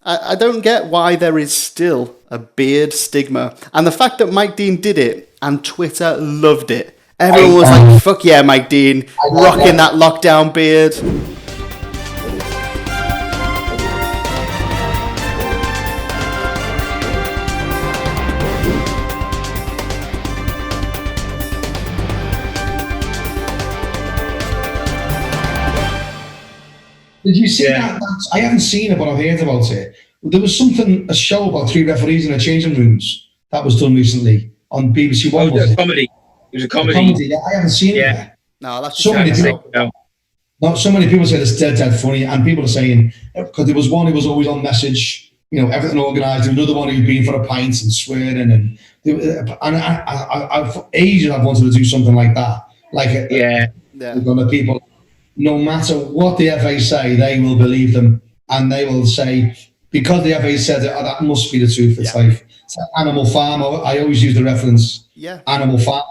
I don't get why there is still a beard stigma. And the fact that Mike Dean did it and Twitter loved it. Everyone was like, fuck yeah, Mike Dean, rocking that lockdown beard. Did you see that? I haven't seen it, but I've heard about it. There was a show about 3 referees in the changing rooms that was done recently on BBC One. It was a comedy. It was a comedy. Yeah, I haven't seen it yet. No, that's so many people say it's dead funny, and people are saying, because there was one who was always on message, everything organised. There was another one who'd been for a pint and swearing, and for ages I've wanted to do something like that. The people, no matter what the FA say, they will believe them, and they will say, because the FA said it, that must be the truth. It's like Animal Farm. I always use the reference. Animal Farm.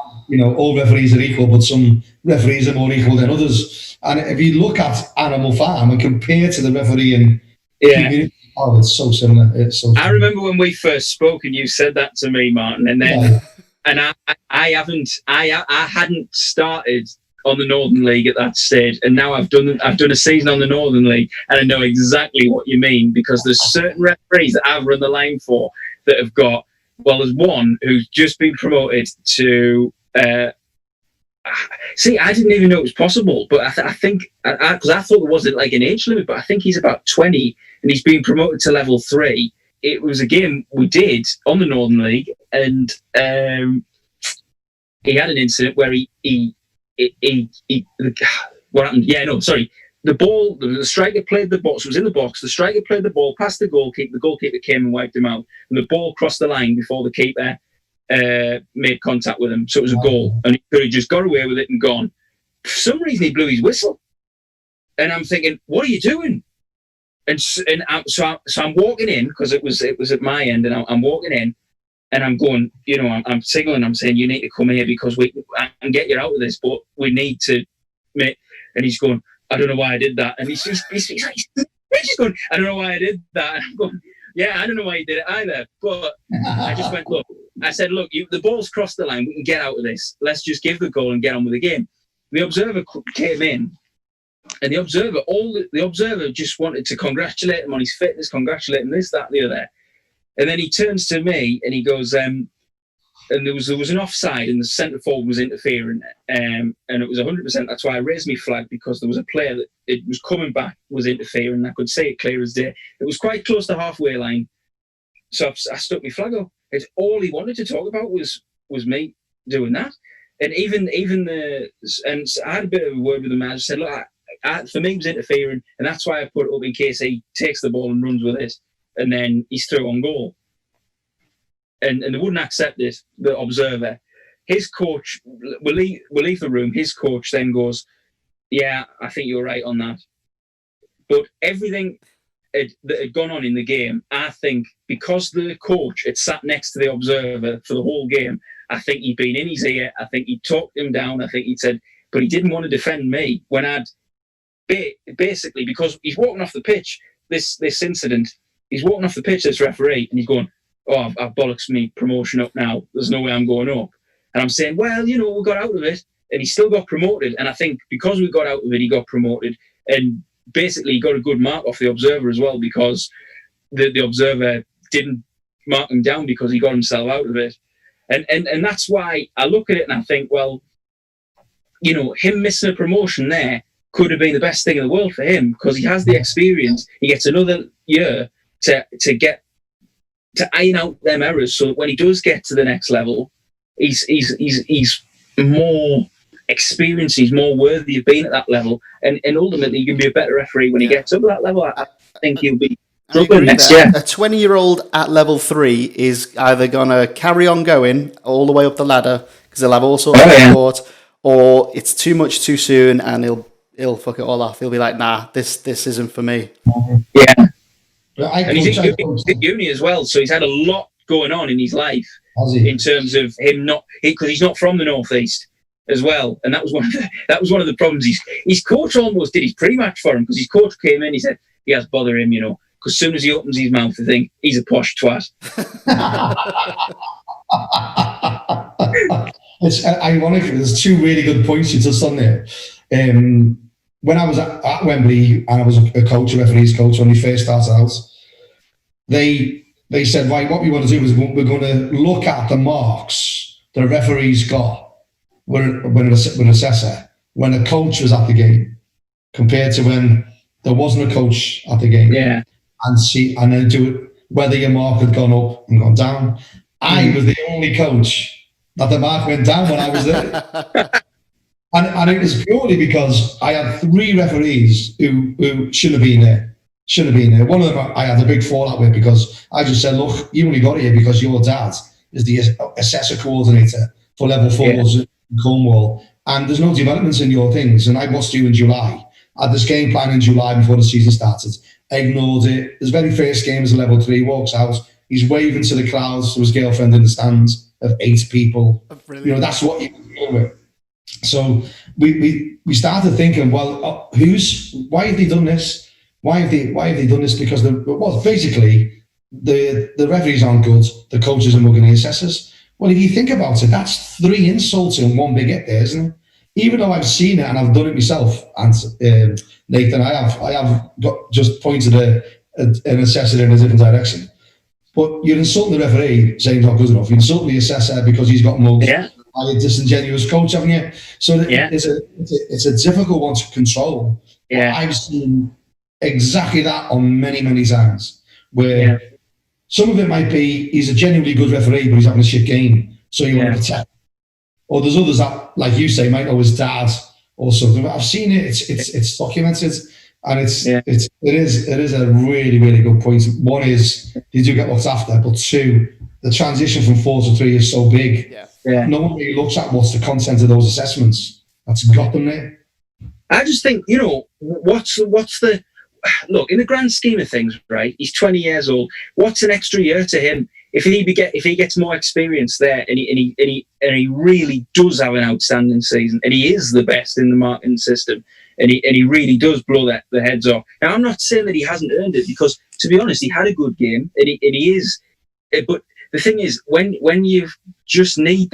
All referees are equal, but some referees are more equal than others. And if you look at Animal Farm and compare to the referee in community, it's so similar. I remember when we first spoke, and you said that to me, Martin, and then I hadn't started on the Northern League at that stage, and now I've done a season on the Northern League, and I know exactly what you mean, because there's certain referees that I've run the line for that have got. Well, there's one who's just been promoted to. See, I didn't even know it was possible, but I think because I thought there wasn't like an age limit, but I think he's about 20 and he's been promoted to level 3. It was a game we did on the Northern League, and he had an incident where he what happened? The striker played the box. It was in the box. The striker played the ball past the goalkeeper. The goalkeeper came and wiped him out, and the ball crossed the line before the keeper made contact with him. So it was a goal, and he could have just got away with it and gone. For some reason, he blew his whistle, and I'm thinking, "What are you doing?" So I'm walking in, because it was at my end, and I'm walking in, and I'm going, I'm signaling, I'm saying, "You need to come here because I can get you out of this, but we need to." And he's going, "I don't know why I did that," and he's just going, "I don't know why I did that." And I'm going, "Yeah, I don't know why you did it either." But I just went, "Look," I said, "Look, the ball's crossed the line. We can get out of this. Let's just give the goal and get on with the game." The observer came in, and the observer just wanted to congratulate him on his fitness, congratulate him this, that, the other. And then he turns to me and he goes, and there was an offside, and the centre forward was interfering, and it was 100%. That's why I raised my flag, because there was a player that it was coming back was interfering. I could see it clear as day. It was quite close to halfway line, so I stuck my flag up. It's all he wanted to talk about was me doing that, and and I had a bit of a word with him. I just said, "Look, for me, it was interfering, and that's why I put it up in case he takes the ball and runs with it, and then he's through on goal." And they wouldn't accept it, the observer. His coach, we'll leave the room, his coach then goes, "Yeah, I think you're right on that." But everything that had gone on in the game, I think, because the coach had sat next to the observer for the whole game, I think he'd been in his ear, I think he'd talked him down, I think he'd said, but he didn't want to defend me when I'd basically, because he's walking off the pitch, this incident, he's walking off the pitch, this referee, and he's going, "Oh, I've bollocks me promotion up now. There's no way I'm going up." And I'm saying, "Well, we got out of it," and he still got promoted. And I think because we got out of it, he got promoted, and basically he got a good mark off the observer as well, because the observer didn't mark him down because he got himself out of it. And that's why I look at it and I think, well, him missing a promotion there could have been the best thing in the world for him, because he has the experience. He gets another year to iron out them errors, so that when he does get to the next level, he's more experienced, he's more worthy of being at that level, and ultimately he can be a better referee when he gets up to that level. I think he'll be struggling next year. A 20-year-old at level 3 is either going to carry on going all the way up the ladder, because he'll have all sorts of support, or it's too much too soon and he'll fuck it all off. He'll be like, "Nah, this isn't for me." Yeah. And he's in uni as well, so he's had a lot going on in his life in terms of him because he's not from the northeast as well, and that was one of the problems. His coach almost did his pre-match for him, because his coach came in, he said, "You guys bother him, Because as soon as he opens his mouth, I think he's a posh twat. It's ironic. There's two really good points you touched on there. When I was at Wembley and I was a coach, a referees coach, when we first started out, they said, right, what we want to do is we're going to look at the marks the referees got with an assessor when a coach was at the game compared to when there wasn't a coach at the game. Yeah. And then do it whether your mark had gone up and gone down. I was the only coach that the mark went down when I was there. And it was purely because I had 3 referees who shouldn't have been there. One of them I had a big fallout with because I just said, look, you only got here because your dad is the assessor coordinator for level 4s in Cornwall. And there's no developments in your things. And I watched you in July. I had this game plan in July before the season started. I ignored it. His very first game as a level 3, walks out. He's waving to the crowds to his girlfriend in the stands of 8 people. Brilliant. You know, that's what you're dealing with. So we started thinking, well, why have they done this? Why have they done this? Because basically the referees aren't good, the coaches are mugging the assessors. Well, if you think about it, that's 3 insults in one big hit there, isn't it? Even though I've seen it and I've done it myself, and Nathan, I have just pointed an assessor in a different direction. But you're insulting the referee, saying he's not good enough. You're insulting the assessor because he's got mugged by a disingenuous coach, haven't you? So it's a difficult one to control. Yeah. I've seen exactly that on many, many times, where some of it might be he's a genuinely good referee, but he's having a shit game, so you want to protect. Or there's others that, like you say, might know his dad or something. But I've seen it. It's documented, and it is a really, really good point. One is they do get looked after, but 2, the transition from 4 to 3 is so big. Yeah. No one really looks at what's the content of those assessments that's got them there. I just think, you know, what's the look in the grand scheme of things, right? He's 20 years old. What's an extra year to him if he gets more experience there, and he really does have an outstanding season, and he is the best in the marketing system, and he really does blow the heads off. Now, I'm not saying that he hasn't earned it, because to be honest, he had a good game, and he is. But the thing is, when you just need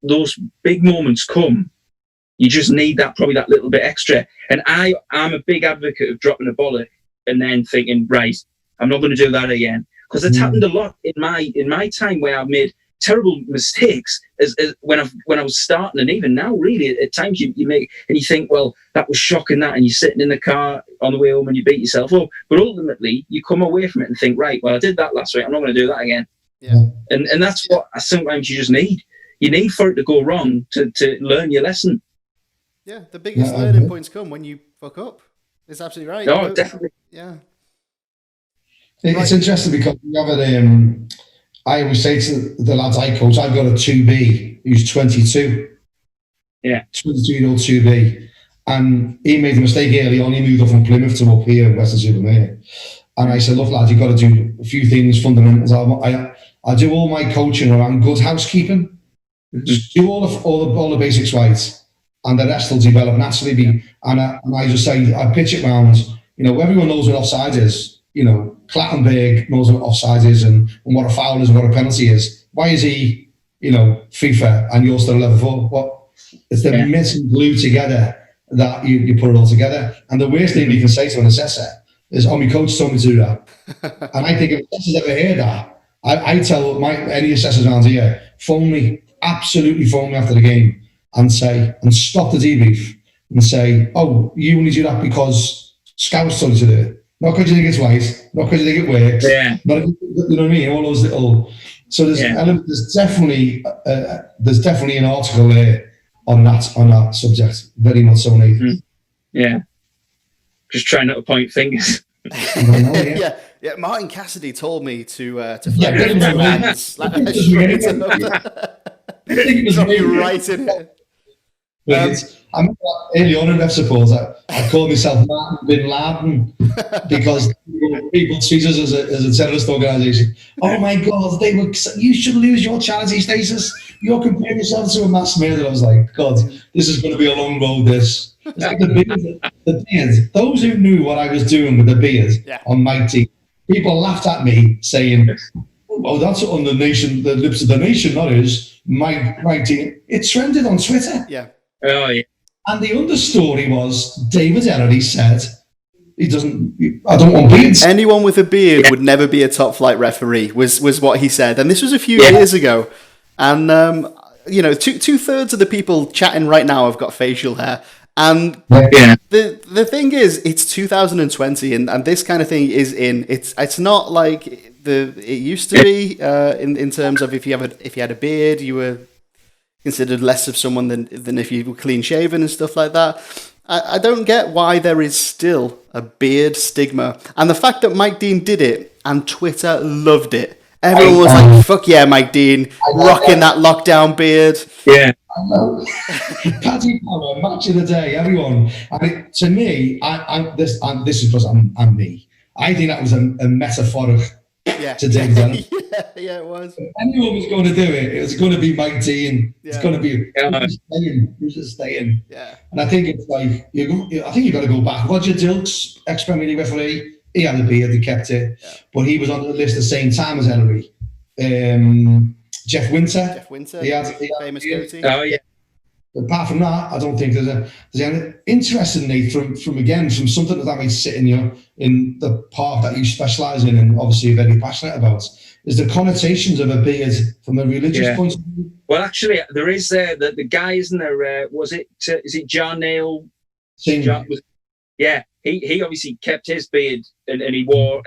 those big moments come, you just need probably that little bit extra. And I'm a big advocate of dropping a bollock and then thinking, right, I'm not going to do that again. Because it's happened a lot in my time where I've made terrible mistakes as when I was starting, and even now, really, at times you make and you think, well, that was shocking, and you're sitting in the car on the way home and you beat yourself up. But ultimately, you come away from it and think, right, well, I did that last week, I'm not going to do that again. Yeah. And that's what sometimes you just need. You need for it to go wrong to learn your lesson. Yeah, the biggest learning points come when you fuck up. It's absolutely right. No, definitely. Yeah. It's interesting because we have I always say to the lads I coach, I've got a 2B who's 22. Yeah. 22-year-old 2B. And he made a mistake early on. He moved up from Plymouth to up here in Western-super-Mare. And I said, look, lad, you've got to do a few things, fundamentals. I do all my coaching around good housekeeping. Just do all the basics right, and the rest will develop naturally. And I just say, I pitch it round, you know, everyone knows what offside is. You know, Clattenburg knows what offside is and what a foul is and what a penalty is. Why is he, you know, FIFA and you're still level 4? What? It's the missing glue together that you put it all together. And the worst thing you can say to an assessor is, oh, my coach told me to do that. And I think if assessors ever hear that, I tell any assessors around here, absolutely phone me after the game and stop the debrief and say, oh, you only do that because scouts told you to do it. Not because you think it's right, not because you think it works. Yeah. Not, you know what I mean? All those little. So there's definitely an article there on that subject. Very much so, Nathan. Yeah. Just trying not to point fingers. Yeah. Martin Cassidy told me to flag it to lads. Drop you right in it. I remember early on in ref support, I called myself Martin Bin Laden because people treat us as a terrorist organisation. Oh my God, you should lose your charity status. You're comparing yourself to a mass murderer. I was like, God, this is going to be a long road, this. It's like the beard. Those who knew what I was doing with the beard on my team, people laughed at me saying, "Oh, that's on the lips of the nation, that is." My team. It trended on Twitter. Yeah. Oh yeah. And the understory was David Ellery said he doesn't. I don't want beards. Anyone with a beard would never be a top flight referee. Was what he said, and this was a few years ago. And two-thirds of the people chatting right now have got facial hair. And the thing is, it's 2020, and this kind of thing is in. It's not like it used to be in terms of if you had a beard, you were considered less of someone than if you were clean shaven and stuff like that. I don't get why there is still a beard stigma, and the fact that Mike Dean did it and Twitter loved it. Everyone was like, "Fuck yeah, Mike Dean, rocking that lockdown beard." Yeah. I know. Paddy Power, match of the day, everyone. To me, this is because I'm me. I think that was a metaphoric to David Ellery. Yeah, it was. If anyone was going to do it, it was going to be Mike Dean. Yeah. It's going to be who's staying. Yeah. And I think it's like I think you got to go back. Roger Dilks, ex-Premier League referee, he had a beard, he kept it, but he was on the list the same time as Ellery. Jeff Winter, he had famous goatee. Oh yeah. But apart from that, I don't think there's any interestingly from something that may sit in the part that you specialise in and obviously very passionate about is the connotations of a beard from a religious point of view. Well, actually, there is the guy, isn't there? Is it John Neil? Yeah, he obviously kept his beard and he wore.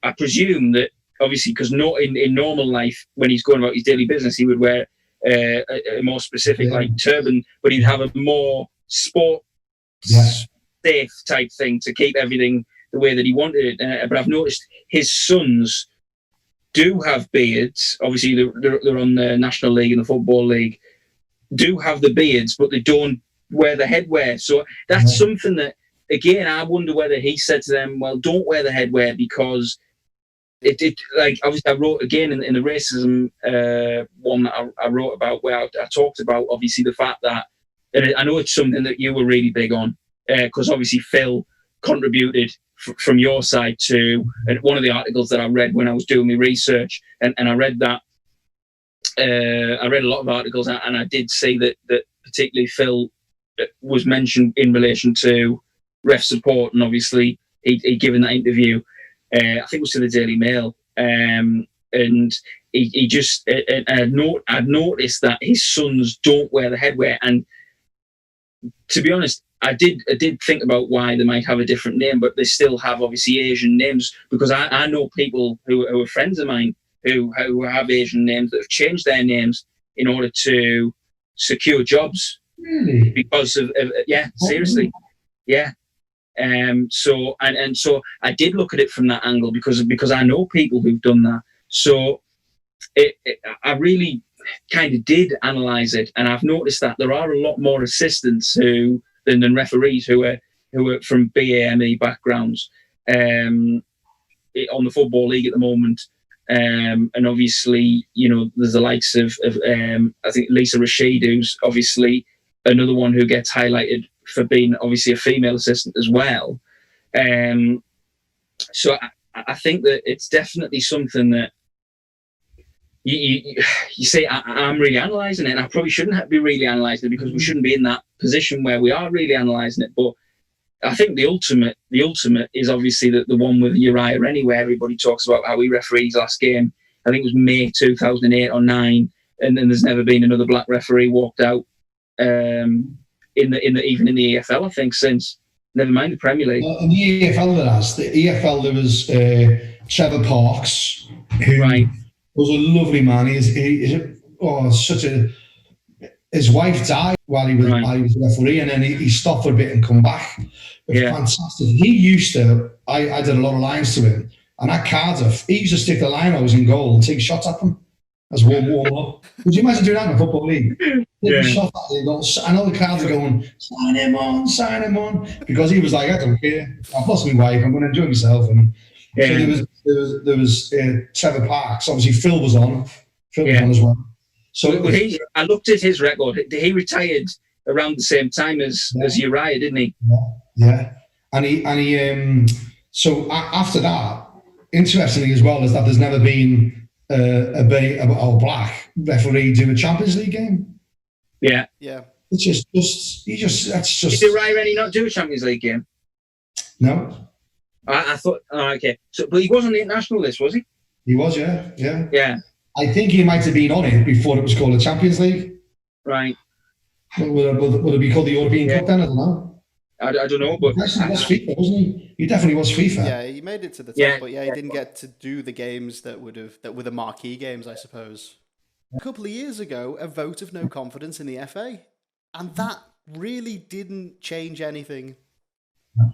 I presume that obviously because not in normal life when he's going about his daily business, he would wear a more specific like turban, but he'd have a more sport safe type thing to keep everything the way that he wanted it. But I've noticed his sons do have beards. Obviously, they're on the National League and the Football League. Do have the beards, but they don't wear the headwear. So that's something that, again, I wonder whether he said to them, "Well, don't wear the headwear," because it like obviously I wrote again in the racism one that I wrote about where I talked about obviously the fact that, and I know it's something that you were really big on because obviously Phil contributed from your side to one of the articles that I read when I was doing my research, and I read that I read a lot of articles and I did see that particularly Phil was mentioned in relation to ref support, and obviously he'd given that interview. I think it was to the Daily Mail, and he just I'd noticed that his sons don't wear the headwear, and to be honest, I did think about why they might have a different name, but they still have obviously Asian names, because I know people who are friends of mine who have Asian names that have changed their names in order to secure jobs. Really? Because of seriously, yeah. So I did look at it from that angle because I know people who've done that. So I really kind of did analyse it, and I've noticed that there are a lot more assistants than referees who are from BAME backgrounds on the Football League at the moment. And obviously, there's the likes of I think Lisa Rashid, who's obviously another one who gets highlighted for being obviously a female assistant as well. So I think that it's definitely something that you say I'm really analysing it, and I probably shouldn't be really analysing it because we shouldn't be in that position where we are really analysing it. But I think the ultimate is obviously the one with Uriah anyway. Everybody talks about how he refereed his last game. I think it was May 2008 or 9, and then there's never been another black referee walked out even in the EFL, I think, since. Never mind the Premier League. In the EFL there was Trevor Parks, who was a lovely man. His wife died while he was a referee, and then he stopped for a bit and come back. Fantastic. He used to. I did a lot of lines to him, and at Cardiff, he used to stick the line I was in goal and take shots at them as warm up. Would you imagine doing that in a football league? Shot at them, I know the crowds are going, sign him on, because he was like, I don't care. I've lost my wife. I'm going to enjoy myself. And so there was Trevor Parks. Obviously, Phil was on. Phil was on as well. So I looked at his record. He retired around the same time as Uriah, didn't he? Yeah. And he so after that, interestingly as well is that there's never been a black referee do a Champions League game. Yeah. It's that's just. Did Ray Rennie not do a Champions League game? No. I thought. Oh, okay. So, but he was on the international list, was he? He was, yeah. Yeah. I think he might have been on it before it was called a Champions League. Right. Would it be called the European Cup then? I don't know. I don't know, but he was FIFA, wasn't he? He definitely was FIFA. Yeah, he made it to the top, but he didn't get to do the games that were the marquee games, I suppose. A couple of years ago, a vote of no confidence in the FA, and that really didn't change anything.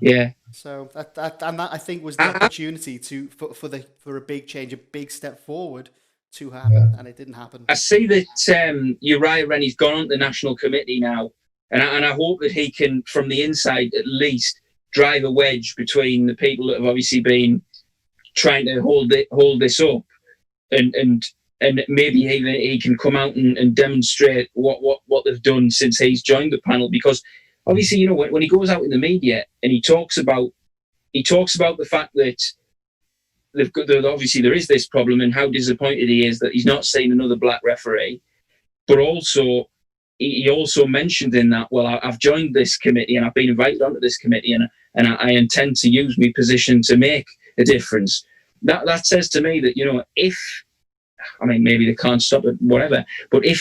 Yeah. So that I think was the opportunity for a big change, a big step forward to happen, and it didn't happen. I see that Uriah Rennie's gone on the national committee now, and I hope that he can, from the inside at least, drive a wedge between the people that have obviously been trying to hold this up, and maybe even he can come out and demonstrate what they've done since he's joined the panel. Because obviously, you know, when he goes out in the media and he talks about the fact that obviously there is this problem and how disappointed he is that he's not seen another black referee, but also he also mentioned in that, well, I've joined this committee and I've been invited onto this committee and I intend to use my position to make a difference. That says to me that, you know, maybe they can't stop it, whatever, but if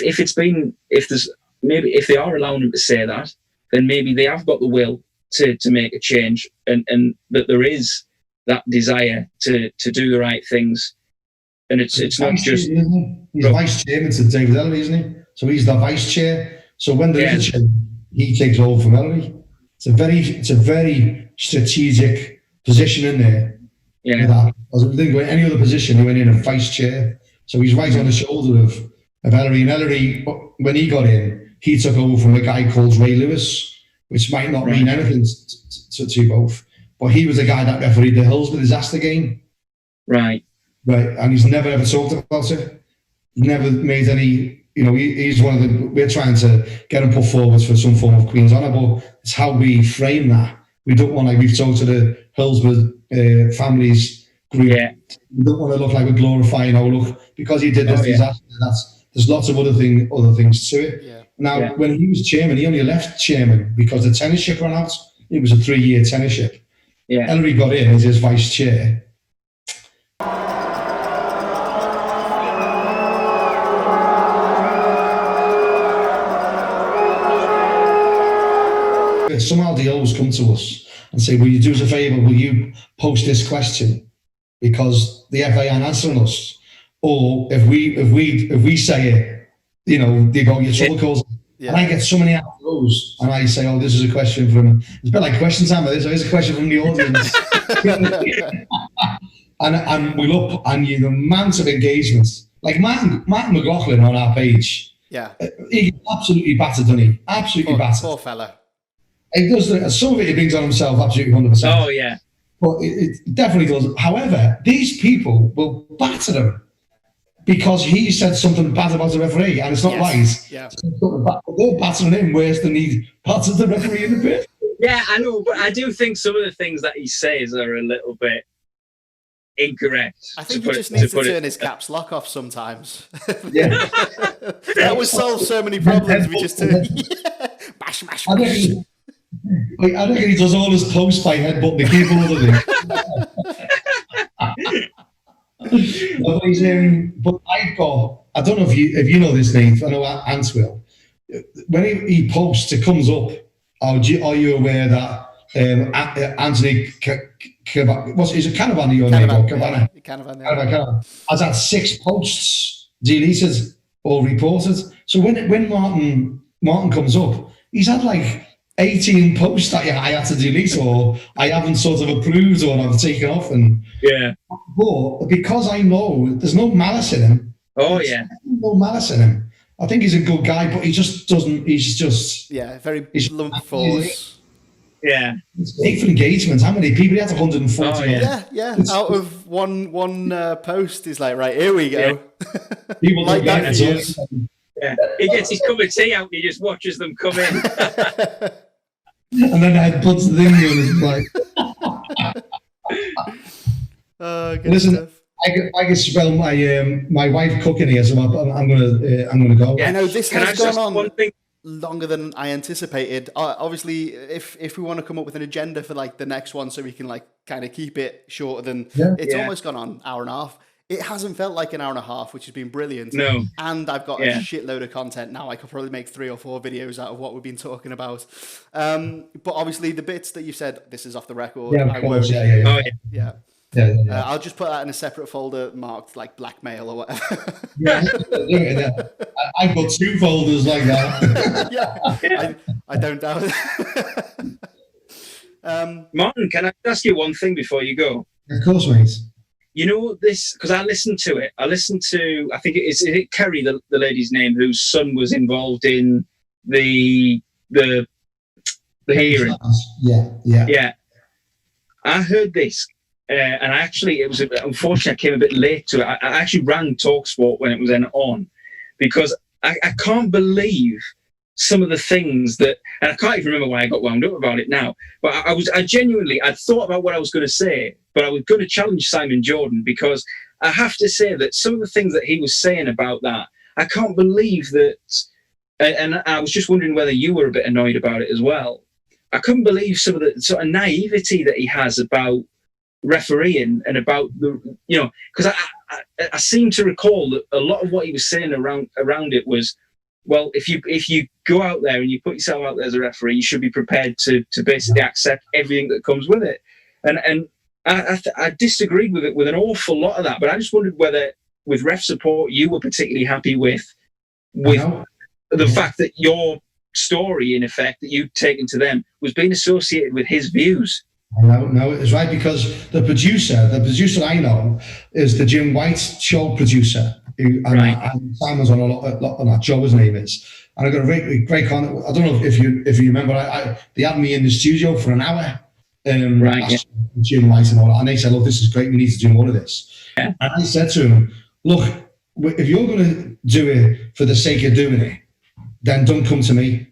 they are allowing him to say that, then maybe they have got the will to make a change, and that there is that desire to do the right things, and it's not just. He's vice chairman to David Ellery, isn't he? So he's the vice chair. So when there is a change, he takes over from Ellery. It's a very strategic position in there. Yeah. As I didn't go in any other position, he went in as vice chair. So he's right on the shoulder of Ellery. And Ellery, when he got in, he took over from a guy called Ray Lewis, which might not mean anything to both. But he was the guy that refereed the Hillsborough disaster game. Right. And he's never ever talked about it. Never made any, you know, he's one of the, we're trying to get him put forward for some form of Queen's Honour, but it's how we frame that. We don't want, like we've talked to the Hillsborough families group, we don't want to look like we're glorifying, look, because he did this disaster, there's lots of other things to it. Yeah. Now, when he was chairman, he only left chairman because the tenureship ran out. It was a 3-year tenureship. Yeah. Ellery got in as his vice chair. Some LDOs come to us and say, will you do us a favour, will you post this question? Because the FA aren't answering us. Or if we say it, you know, they go, your trouble calls. Yeah. And I get so many LDOs and I say, this is a question from, it's a bit like question time, this is a question from the audience. and we look, and the amount of engagements, like Martin McLaughlin on our page, he absolutely battered, doesn't he? Absolutely battered. Poor fella. He does some of it he brings on himself absolutely 100%. Oh yeah, but it definitely does. However, these people will batter him because he said something bad about the referee, and it's not right. Yeah, they're battering him worse than he battered the referee in the pit. Yeah, I know, but I do think some of the things that he says are a little bit incorrect. I think he just needs to turn his caps lock off sometimes. Yeah, that would solve so many problems. We just turn bash. I reckon he does all his posts by headbutt the keyboard, but I've got, I don't know if you know this, Nate, I know Ant will. When he posts, it comes up, are you aware that Anthony Canavan, your name? Canavan has had 6 posts deleted or reported. So when Martin comes up, he's had like 18 posts that I had to delete or I haven't sort of approved or I've taken off, but because I know there's no malice in him. No malice in him. I think he's a good guy, but he just doesn't. He's just very blunt force. Yeah. It's 8 for engagement. How many people? He had 140. Yeah. Out of one post, he's like, right, here we go. People like that. Yeah. He gets his cup of tea out and he just watches them come in. And then I puts the thing in and it's like Good Listen, stuff. I can smell my wife cooking here, so I'm gonna go. I know this has gone on one thing? longer than I anticipated. Obviously, if we want to come up with an agenda for like the next one, so we can like kind of keep it shorter than it's almost gone on hour and a half. It hasn't felt like an hour and a half, which has been brilliant. No. And I've got a shitload of content now. I could probably make 3 or 4 videos out of what we've been talking about. But obviously, the bits that you said, this is off the record. Yeah, of course. Yeah. I'll just put that in a separate folder marked like blackmail or whatever. I've got 2 folders like that. I don't doubt it. Martin, can I ask you one thing before you go? Of course, mate. You know this, because I listened to it. I think is it Kerry, the lady's name, whose son was involved in the hearing. Yeah. I heard this, and unfortunately I came a bit late to it. I actually rang TalkSport when it was on, because I can't believe some of the things that, and I can't even remember why I got wound up about it now, but I'd thought about what I was going to say, but I was going to challenge Simon Jordan, because I have to say that some of the things that he was saying about that, I can't believe that, and I was just wondering whether you were a bit annoyed about it as well. I couldn't believe some of the sort of naivety that he has about refereeing and about because I seem to recall that a lot of what he was saying around it was, well, if you go out there and you put yourself out there as a referee, you should be prepared to basically accept everything that comes with it. And I disagreed with it with an awful lot of that. But I just wondered whether, with ref support, you were particularly happy with the fact that your story, in effect, that you'd taken to them, was being associated with his views. No, it's right, because the producer I know is the Jim White show producer. And Simon's on a lot on that. Joe, his name is, and I got a great comment. I don't know if you remember. They had me in the studio for an hour. Jim White and all that, and they said, "Look, this is great. We need to do more of this." Yeah. And I said to him, "Look, if you're going to do it for the sake of doing it, then don't come to me.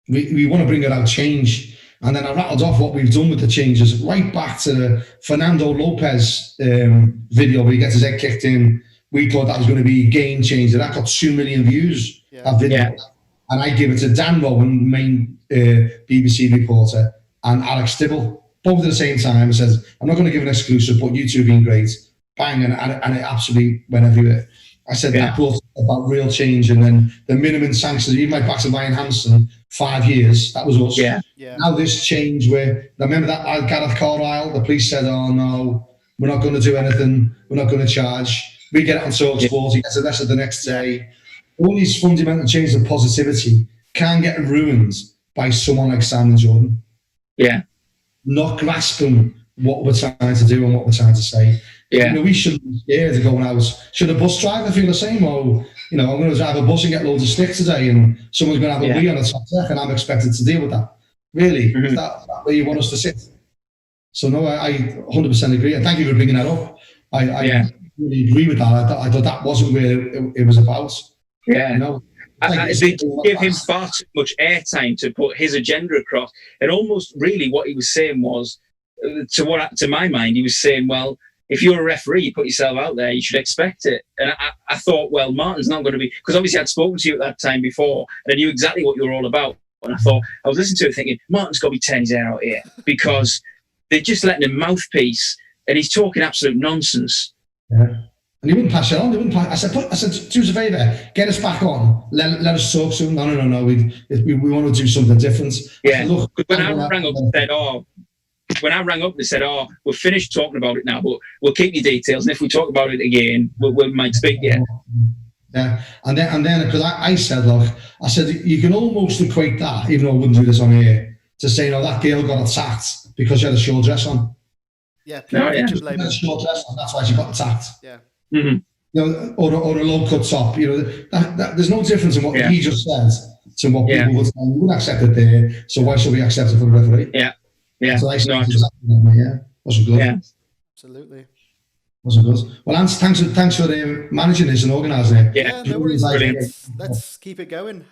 We want to bring about change." And then I rattled off what we've done with the changes, right back to the Fernando Lopez video where he gets his head kicked in. We thought that was going to be a game changer. That got 2 million views, that video. Yeah. And I gave it to Dan Rowan, main BBC reporter, and Alex Dibble, both at the same time. I said, I'm not going to give an exclusive, but you two have been great. Bang, and it absolutely went everywhere. I said that brought about real change, and then the minimum sanctions, even like back to Ryan Hansen, 5 years, that was us. Yeah. Now this change where, I remember that Gareth Carlisle, the police said, oh no, we're not going to do anything, we're not going to charge. We get it on TalkSport, he gets arrested the next day. All these fundamental changes of positivity can get ruined by someone like Simon Jordan. Yeah. Not grasping what we're trying to do and what we're trying to say. Yeah. We shouldn't be scared of going out. Should a bus driver feel the same? Or, I'm going to drive a bus and get loads of sticks today, and someone's going to have a wee on the top deck, and I'm expected to deal with that. Really? Is that where you want us to sit? So, no, I 100% agree. And thank you for bringing that up. I really agree with that. I thought that wasn't where it was about. Yeah. They gave him far too much airtime to put his agenda across. And almost really what he was saying was, to my mind, he was saying, well, if you're a referee, you put yourself out there, you should expect it. And I thought, well, Martin's not going to be, because obviously I'd spoken to you at that time before, and I knew exactly what you were all about. And I thought, I was listening to it thinking, Martin's got to be turning his hair out here, because they're just letting him mouthpiece, and he's talking absolute nonsense. Yeah. And he wouldn't pass it on. I said, do us a favour, get us back on. Let us talk to him. No. We want to do something different. Yeah. Said, look, when I rang up, they said, we're finished talking about it now, but we'll keep your details, and if we talk about it again, we might speak to you. Yeah. And then because I said, look, you can almost equate that, even though I wouldn't do this on here, to say, that girl got attacked because she had a short dress on. Yeah. She had a short dress on, that's why she got attacked. Yeah. Mm-hmm. Or a low cut top. There's no difference in what he just said to what people would say. We wouldn't accept it there, so why should we accept it for the referee? Yeah. Yeah. So wasn't good. Yeah. Absolutely. Wasn't good. Well, Ant, thanks for managing this and organising it. Yeah. No worries. Let's keep it going.